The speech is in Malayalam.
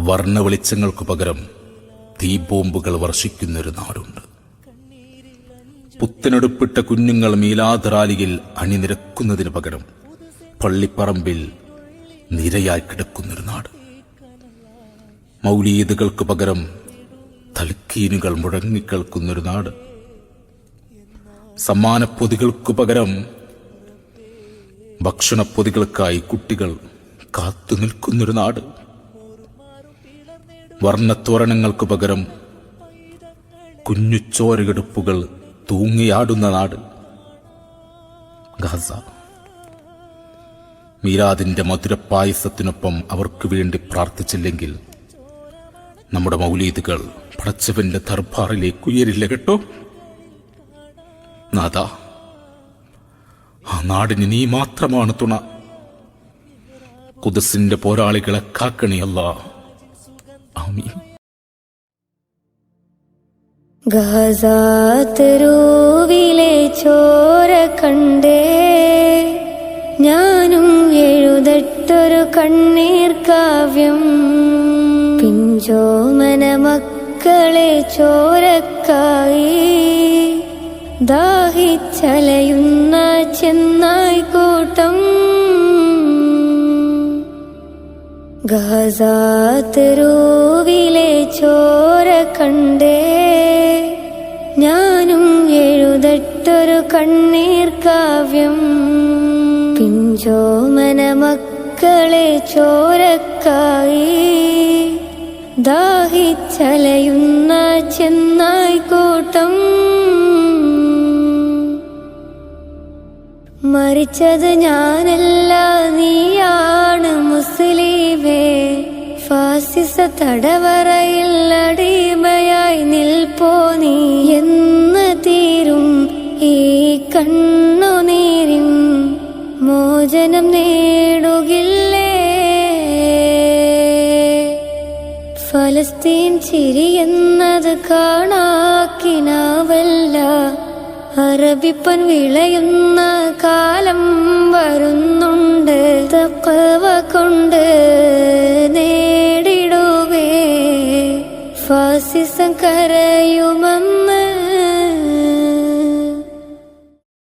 വർണ്ണ വെളിച്ചങ്ങൾക്കു പകരം തീബോംബുകൾ വർഷിക്കുന്നൊരു നാടുണ്ട്. പുത്തനെടുപ്പിട്ട കുഞ്ഞുങ്ങൾ മീലാദ് റാലിയിൽ അണിനിരക്കുന്നതിന് പകരം പള്ളിപ്പറമ്പിൽ നിരയായി കിടക്കുന്നൊരു നാട്. മൗലീദുകൾക്ക് പകരം തൽക്കീനുകൾ മുഴങ്ങിക്കേൾക്കുന്നൊരു നാട്. സമ്മാനപ്പൊതികൾക്കു പകരം ഭക്ഷണപ്പൊതികൾക്കായി കുട്ടികൾ കാത്തു നിൽക്കുന്നൊരു നാട്. വർണ്ണത്തോരണങ്ങൾക്ക് പകരം കുഞ്ഞുചോരകെടുപ്പുകൾ തൂങ്ങിയാടുന്ന നാട്. ഗാസ. മീലാദിന്റെ മധുരപ്പായസത്തിനൊപ്പം അവർക്ക് വേണ്ടി പ്രാർത്ഥിച്ചില്ലെങ്കിൽ നമ്മുടെ മൗലീദുകൾ പടച്ചവന്റെ ദർബാറിലേക്ക് ഉയരില്ല കേട്ടോ. നാഥ, ആ നാടിന് നീ മാത്രമാണ് തുണ. ഖുദ്സിന്റെ പോരാളികളെ കാക്കണേ അല്ലാഹ്. ആമീൻ. ഗാസാതെരുവിലെ ചോര കണ്ടേ ഞാനും എഴുതട്ടൊരു കണ്ണീർ കാവ്യം. പിഞ്ചോമന മക്കളെ ചോരക്കായി ദാഹിച്ചലയുന്ന ചെന്നായ്ക്കൂട്ടം. ഗാസാതെരുവിലെ ചോര കണ്ടേ ഞാനും എഴുതട്ടൊരു കണ്ണീർ കാവ്യം. പിഞ്ചോമന മക്കളെ ചോരക്കായി ദാഹിച്ചലയുന്ന ചെന്നായ്ക്കൂട്ടം. മരിച്ചത് ഞാനല്ല, നീയാണ് മുസ്ലിമേ. ഫാസിസ തടവറയിൽ അടിമയായി നിൽപ്പോ നീ എന്ന് തീരും ഈ കണ്ണുനീരിൻ മോചനം നേടുകില്ലേ. ഫലസ്തീൻ ചിരിയെന്നത് കാണാക്കിനാവല്ല, അറബിപ്പൻ വിളയുന്ന കാലം വരുന്നുണ്ട്. തഖ്വ കൊണ്ട് നേടിടുവേ ഫാസിസം കരയുമെന്ന്